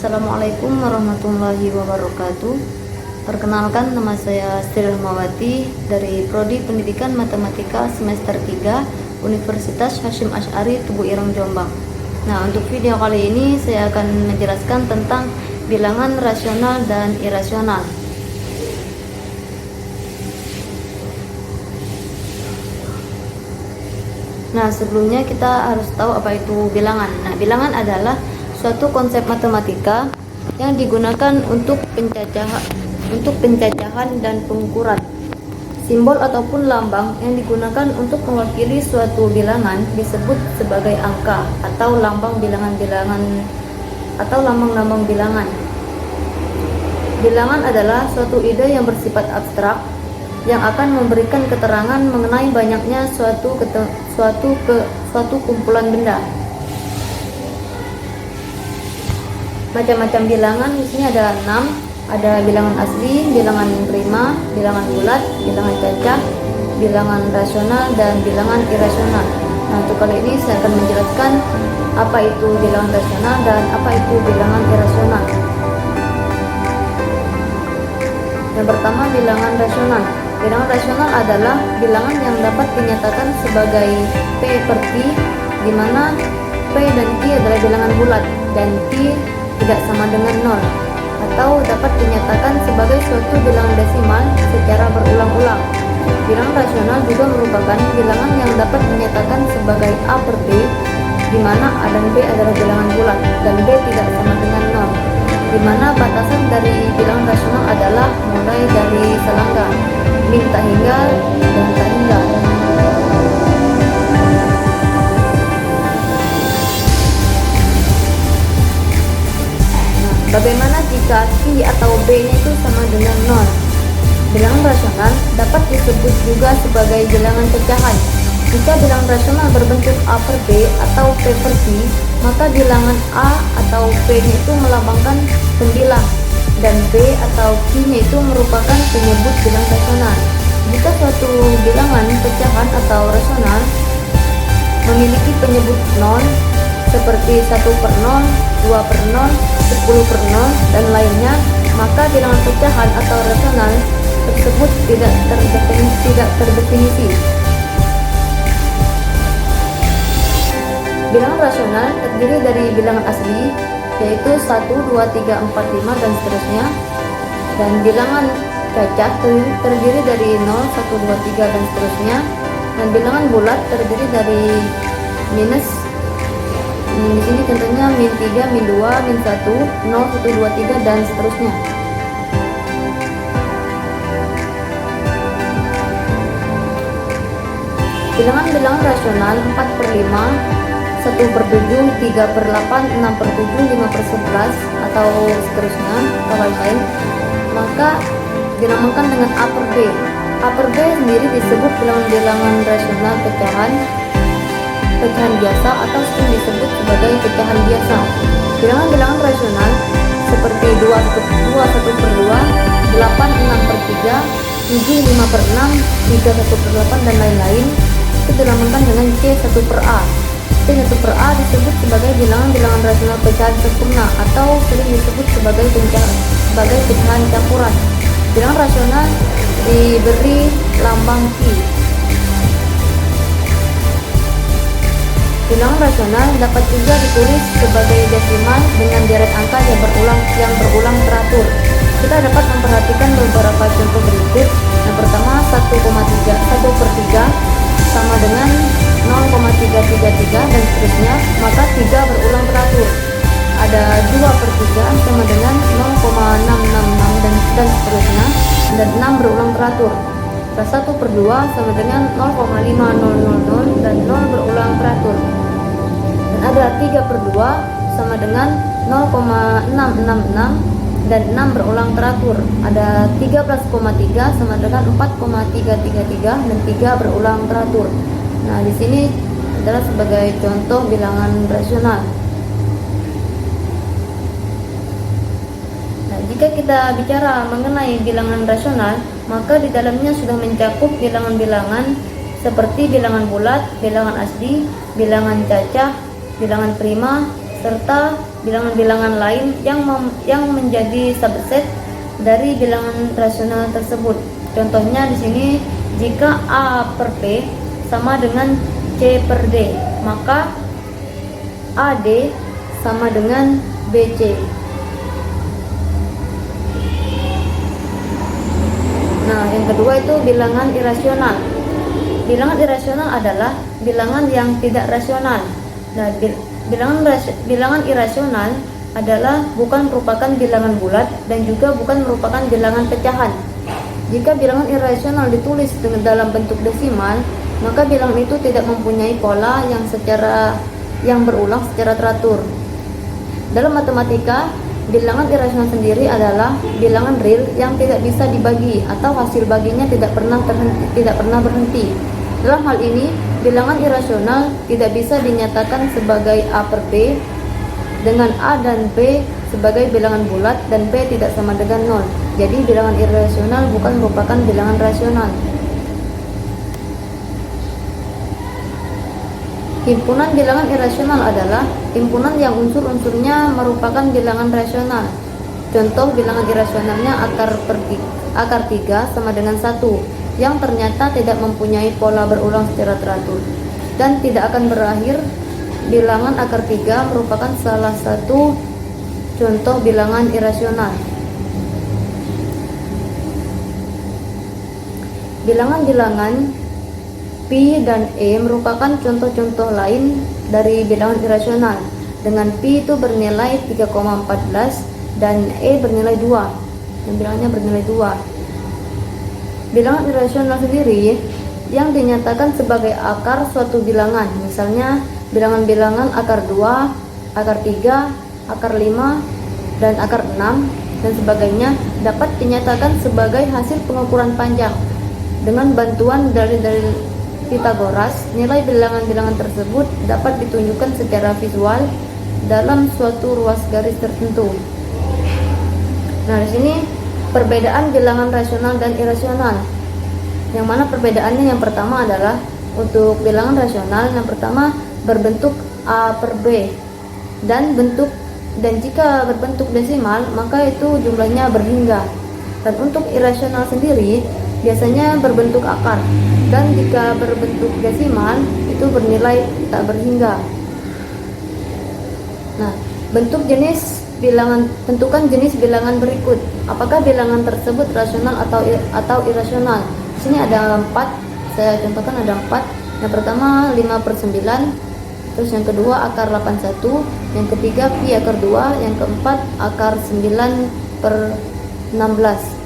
Assalamualaikum warahmatullahi wabarakatuh. Perkenalkan, nama saya Sri Rahmawati dari Prodi Pendidikan Matematika semester 3 Universitas Hasyim Asy'ari Tugu Ireng, Jombang. Nah, untuk video kali ini saya akan menjelaskan tentang bilangan rasional dan irasional. Nah, sebelumnya kita harus tahu apa itu bilangan. Nah, bilangan adalah suatu konsep matematika yang digunakan untuk pencacahan dan pengukuran. Simbol ataupun lambang yang digunakan untuk mewakili suatu bilangan disebut sebagai angka atau lambang-lambang bilangan. Bilangan adalah suatu ide yang bersifat abstrak yang akan memberikan keterangan mengenai banyaknya suatu kumpulan benda. Macam-macam bilangan di sini ada 6, ada bilangan asli, bilangan prima, bilangan bulat, bilangan cacah, bilangan rasional, dan bilangan irasional. Nah, untuk kali ini saya akan menjelaskan apa itu bilangan rasional dan apa itu bilangan irasional. Yang pertama, bilangan rasional. Bilangan rasional adalah bilangan yang dapat dinyatakan sebagai P per T, di mana P dan T adalah bilangan bulat dan T tidak sama dengan 0, atau dapat dinyatakan sebagai suatu bilangan desimal secara berulang-ulang. Bilangan rasional juga merupakan bilangan yang dapat dinyatakan sebagai A per B, di mana A dan B adalah bilangan bulat dan B tidak sama dengan 0, di mana batasan dari bilangan rasional adalah mulai dari selangkah, min tak hingga, dan tak hingga. Bagaimana jika T atau B-nya itu sama dengan 0? Bilangan rasional dapat disebut juga sebagai bilangan pecahan. Jika bilangan rasional berbentuk A per B atau P per T, maka bilangan A atau P-nya itu melambangkan 9, dan B atau Q-nya itu merupakan penyebut bilangan rasional. Jika suatu bilangan pecahan atau rasional memiliki penyebut 0, seperti 1 per 0, 2 per 0, 10 per 0, dan lainnya, maka bilangan pecahan atau rasional tersebut tidak terdefinisi. Bilangan rasional terdiri dari bilangan asli, yaitu 1, 2, 3, 4, 5, dan seterusnya, dan bilangan cacah terdiri dari 0, 1, 2, 3, dan seterusnya, dan bilangan bulat terdiri dari minus. Di sini contohnya min 3, min 2, min 1, 0, 1, 2, 3, dan seterusnya. Bilangan-bilangan rasional 4 per 5, 1 per 7, 3 per 8, 6 per 7, 5 per 11, atau seterusnya, atau lain-lain, maka dinamakan dengan A per B. A per B sendiri disebut bilangan-bilangan rasional pecahan biasa atau sering disebut sebagai pecahan biasa. Bilangan-bilangan rasional seperti 2 1 per 2, 8 6 per 3, 7 5 per 6, 3 1 per 8, dan lain-lain itu dinamakan dengan C1 per A. C1 per A disebut sebagai bilangan-bilangan rasional pecahan sempurna atau sering disebut sebagai pecahan campuran. Bilangan rasional diberi lambang Q. Bilangan rasional dapat juga ditulis sebagai desimal dengan deret angka yang berulang teratur. Kita dapat memperhatikan beberapa contoh berikut. Yang pertama, 1 per 3 sama dengan 0,333 dan seterusnya, maka 3 berulang teratur. Ada 2 per 3 sama dengan 0,666 dan seterusnya, dan 6 berulang teratur. 1 per 2 sama dengan 0,5000 dan 0 berulang teratur. Dan ada 3 per 2 sama dengan 0,666 dan 6 berulang teratur. Ada 13,3 sama dengan 4,333 dan 3 berulang teratur. Nah, di sini adalah sebagai contoh bilangan rasional. Nah, jika kita bicara mengenai bilangan rasional, maka di dalamnya sudah mencakup bilangan-bilangan seperti bilangan bulat, bilangan asli, bilangan cacah, bilangan prima, serta bilangan-bilangan lain yang menjadi subset dari bilangan rasional tersebut. Contohnya di sini, jika A per P sama dengan C per D, maka AD sama dengan BC. Nah, yang kedua itu bilangan irasional. Bilangan irasional adalah bilangan yang tidak rasional. Nah, bilangan irasional adalah bukan merupakan bilangan bulat dan juga bukan merupakan bilangan pecahan. Jika bilangan irasional ditulis dalam bentuk desimal, maka bilangan itu tidak mempunyai pola yang berulang secara teratur. Dalam matematika, bilangan irasional sendiri adalah bilangan real yang tidak bisa dibagi atau hasil baginya tidak pernah berhenti. Dalam hal ini, bilangan irasional tidak bisa dinyatakan sebagai A per P dengan A dan P sebagai bilangan bulat dan P tidak sama dengan 0. Jadi bilangan irasional bukan merupakan bilangan rasional. Himpunan bilangan irasional adalah himpunan yang unsur-unsurnya merupakan bilangan rasional. Contoh bilangan irasionalnya akar 3 sama dengan 1, yang ternyata tidak mempunyai pola berulang secara teratur dan tidak akan berakhir. Bilangan akar 3 merupakan salah satu contoh bilangan irasional. Bilangan-bilangan Pi dan E merupakan contoh-contoh lain dari bilangan irasional, dengan Pi itu bernilai 3,14 dan E bernilai 2, dan bilangnya bernilai 2. Bilangan irasional sendiri yang dinyatakan sebagai akar suatu bilangan, misalnya bilangan-bilangan akar 2, akar 3, akar 5, dan akar 6, dan sebagainya dapat dinyatakan sebagai hasil pengukuran panjang. Dengan bantuan dalil-dalil Pythagoras, nilai bilangan-bilangan tersebut dapat ditunjukkan secara visual dalam suatu ruas garis tertentu. Nah, di sini perbedaan bilangan rasional dan irasional. Yang mana perbedaannya yang pertama adalah untuk bilangan rasional, yang pertama berbentuk A per B dan jika berbentuk desimal maka itu jumlahnya berhingga. Dan untuk irasional sendiri biasanya berbentuk akar, dan jika berbentuk desimal itu bernilai tak berhingga. Nah, tentukan jenis bilangan berikut. Apakah bilangan tersebut rasional atau irasional? Di sini ada 4. Saya contohkan ada 4. Yang pertama 5/9, terus yang kedua akar 81, yang ketiga pi akar 2, yang keempat akar 9/16.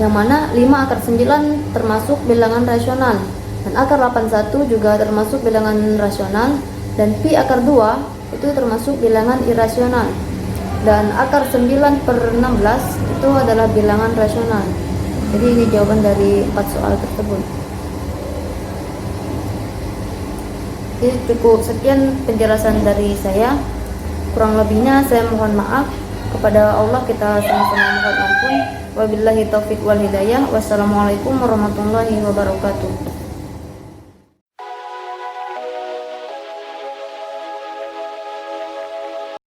Yang mana 5 akar 9 termasuk bilangan rasional, dan akar 81 juga termasuk bilangan rasional, dan pi akar 2 itu termasuk bilangan irasional, dan akar 9/16 itu adalah bilangan rasional. Jadi ini jawaban dari 4 soal tersebut. Jadi cukup sekian penjelasan dari saya. Kurang lebihnya saya mohon maaf. Kepada Allah kita sama-sama mohon ampun. Wabillahi taufiq wal hidayah. Wassalamualaikum warahmatullahi wabarakatuh.